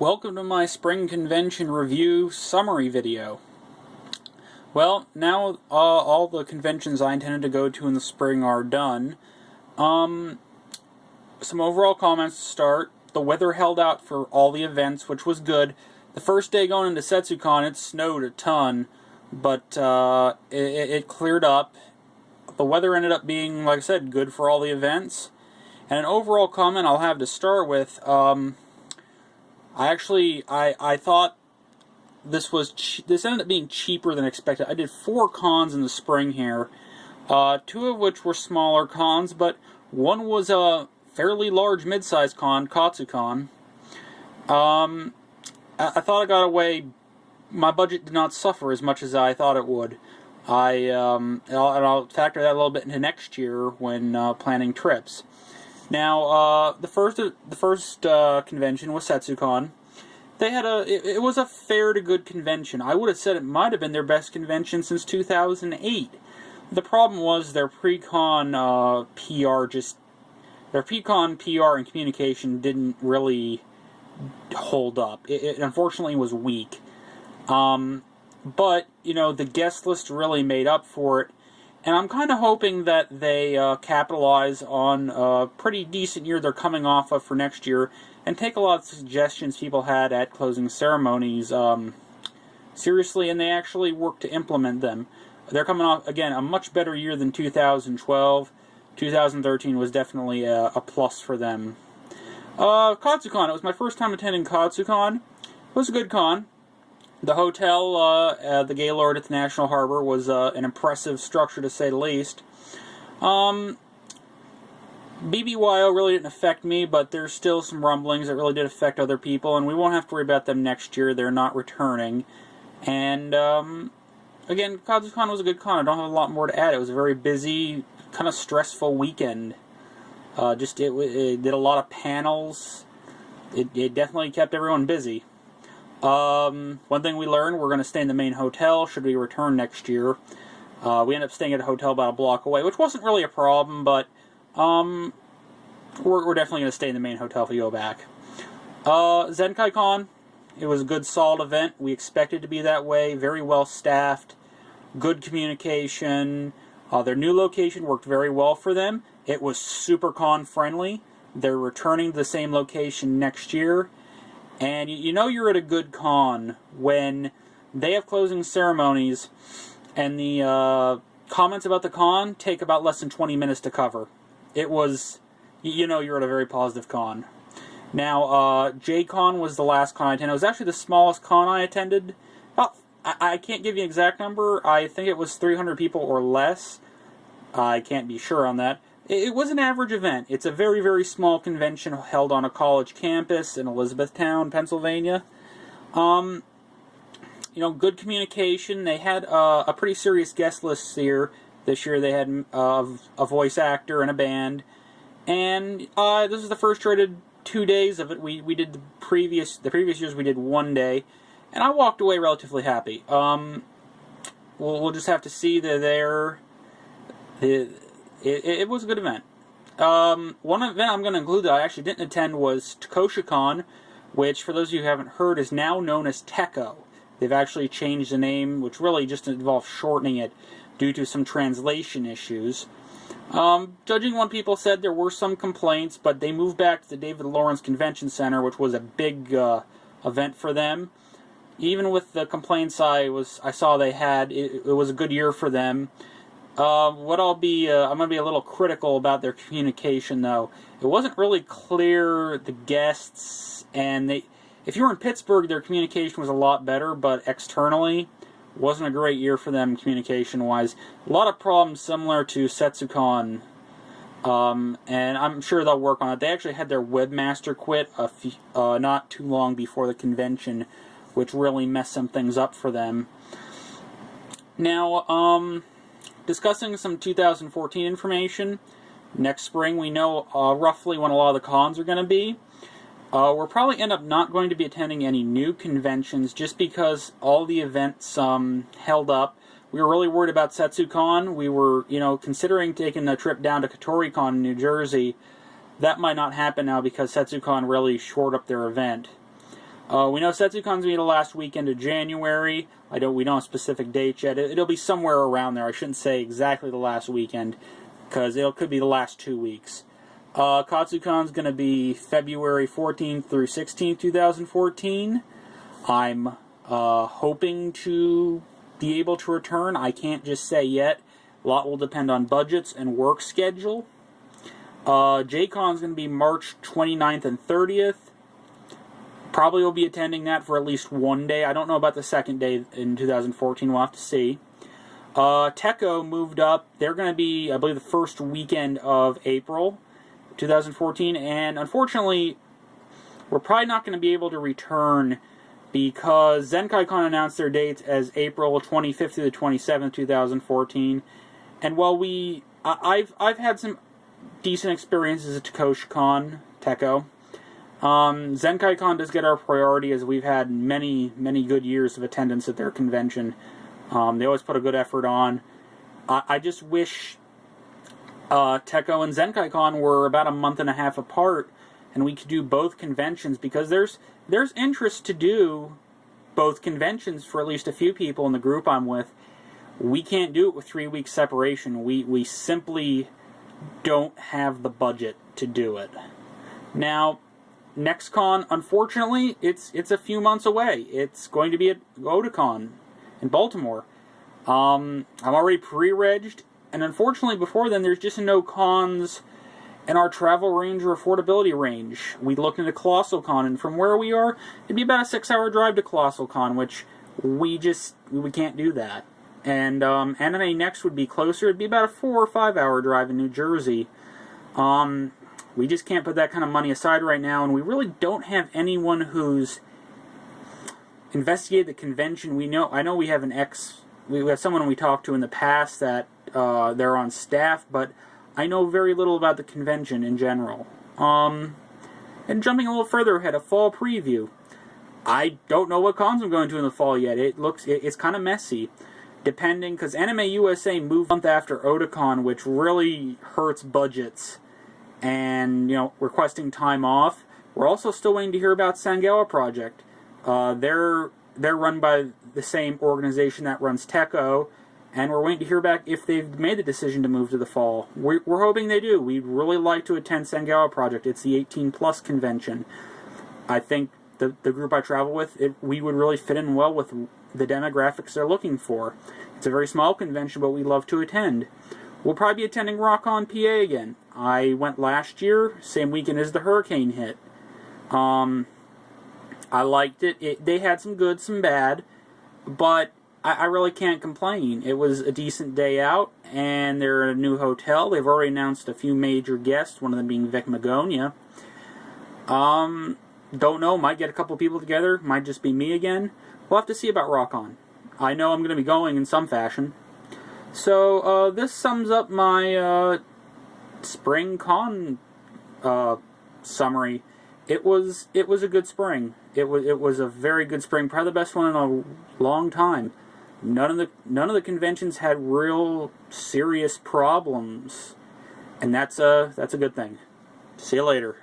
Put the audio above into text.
Welcome to my Spring Convention Review Summary video. Well, now all the conventions I intended to go to in the spring are done. Some overall comments to start. The weather held out for all the events, which was good. The first day going into Setsucon, it snowed a ton, but it cleared up. The weather ended up being, like I said, good for all the events. And an overall comment I'll have to start with, I thought this ended up being cheaper than expected. I did 4 cons in the spring here, 2 of which were smaller cons, but one was a fairly large mid-sized con, Katsucon. I thought I got away. My budget did not suffer as much as I thought it would. I'll factor that a little bit into next year when planning trips. Now, the first convention was Setsucon. They had it was a fair to good convention. I would have said it might have been their best convention since 2008. The problem was their pre-con pre-con PR and communication didn't really hold up. It unfortunately was weak. But, you know, the guest list really made up for it. And I'm kind of hoping that they capitalize on a pretty decent year they're coming off of for next year and take a lot of suggestions people had at closing ceremonies seriously, and they actually work to implement them. They're coming off, again, a much better year than 2012. 2013 was definitely a plus for them. Katsucon. It was my first time attending Katsucon. It was a good con. The hotel, the Gaylord at the National Harbor, was an impressive structure to say the least. BBYO really didn't affect me, but there's still some rumblings that really did affect other people, and we won't have to worry about them next year. They're not returning. And, again, Katsucon was a good con. I don't have a lot more to add. It was a very busy, kind of stressful weekend. It did a lot of panels. It definitely kept everyone busy. One thing we learned, we're going to stay in the main hotel should we return next year. We ended up staying at a hotel about a block away, which wasn't really a problem, but we're definitely going to stay in the main hotel if we go back. Zenkaikon, it was a good, solid event. We expected to be that way. Very well staffed, good communication. Their new location worked very well for them. It was super con friendly. They're returning to the same location next year. And you know you're at a good con when they have closing ceremonies and the comments about the con take about less than 20 minutes to cover. It was, you know you're at a very positive con. Now, Jaycon was the last con I attended. It was actually the smallest con I attended. Well, I can't give you an exact number. I think it was 300 people or less. I can't be sure on that. It was an average event. It's a very, very small convention held on a college campus in Elizabethtown, Pennsylvania. You know, good communication. They had a pretty serious guest list here. This year they had a voice actor and a band. And this is the first year I did 2 days of it. We did the previous years we did 1 day. And I walked away relatively happy. We'll just have to see that it was a good event. One event I'm going to include that I actually didn't attend was Katsucon, which, for those of you who haven't heard, is now known as Teco. They've actually changed the name, which really just involves shortening it due to some translation issues. Judging what people said, there were some complaints, but they moved back to the David Lawrence Convention Center, which was a big event for them. Even with the complaints I saw they had, it was a good year for them. I'm going to be a little critical about their communication, though. It wasn't really clear, the guests, and if you were in Pittsburgh, their communication was a lot better, but externally, it wasn't a great year for them communication-wise. A lot of problems similar to Setsucon, and I'm sure they'll work on it. They actually had their webmaster quit not too long before the convention, which really messed some things up for them. Now, discussing some 2014 information. Next spring, we know roughly when a lot of the cons are going to be. We'll probably end up not going to be attending any new conventions just because all the events held up. We were really worried about Setsucon. We were, considering taking a trip down to Katoricon in New Jersey. That might not happen now because Setsucon really shored up their event. We know Setsucon's going to be the last weekend of January. We don't have specific dates yet. It'll be somewhere around there. I shouldn't say exactly the last weekend, because it could be the last 2 weeks. Katsucon's going to be February 14th through 16th, 2014. I'm hoping to be able to return. I can't just say yet. A lot will depend on budgets and work schedule. Jaycon's going to be March 29th and 30th. Probably will be attending that for at least one day. I don't know about the second day in 2014. We'll have to see. Techo moved up. They're going to be, I believe, the first weekend of April 2014. And unfortunately, we're probably not going to be able to return because Zenkaikon announced their dates as April 25th through the 27th, 2014. And while I've had some decent experiences at Techo. Zenkaikon does get our priority as we've had many good years of attendance at their convention. They always put a good effort on. I just wish Techo and Zenkaikon were about a month and a half apart, and we could do both conventions, because there's interest to do both conventions for at least a few people in the group I'm with. We can't do it with 3 weeks separation. We simply don't have the budget to do it. Now, next con, unfortunately, it's a few months away. It's going to be at Otakon in Baltimore. I'm already pre-regged, and unfortunately before then there's just no cons in our travel range or affordability range. We looked into Katsucon, and from where we are, it'd be about a 6-hour drive to Katsucon, which we can't do that. And Anime Next would be closer. It'd be about a 4 or 5 hour drive in New Jersey. We just can't put that kind of money aside right now, and we really don't have anyone who's investigated the convention. I know we have we have someone we talked to in the past that they're on staff, but I know very little about the convention in general. And jumping a little further ahead, a fall preview. I don't know what cons I'm going to in the fall yet. It's kind of messy. Depending, because Anime USA moved a month after Otakon, which really hurts budgets, and requesting time off. We're also still waiting to hear about Sangawa Project. They're run by the same organization that runs Techo, and we're waiting to hear back if they've made the decision to move to the fall. We're hoping they do. We'd really like to attend Sangawa Project. It's the 18+ convention. I think the group I travel with, we would really fit in well with the demographics they're looking for. It's a very small convention, but we love to attend. We'll probably be attending Rock On PA again. I went last year, same weekend as the hurricane hit. I liked it. They had some good, some bad, but I really can't complain. It was a decent day out, and they're at a new hotel. They've already announced a few major guests, one of them being Vic Magonia. Don't know, might get a couple people together, might just be me again. We'll have to see about Rock On. I know I'm going to be going in some fashion. So, this sums up my spring con summary. It was a good spring. It was a very good spring, probably the best one in a long time. None of the conventions had real serious problems, and that's a good thing. See you later.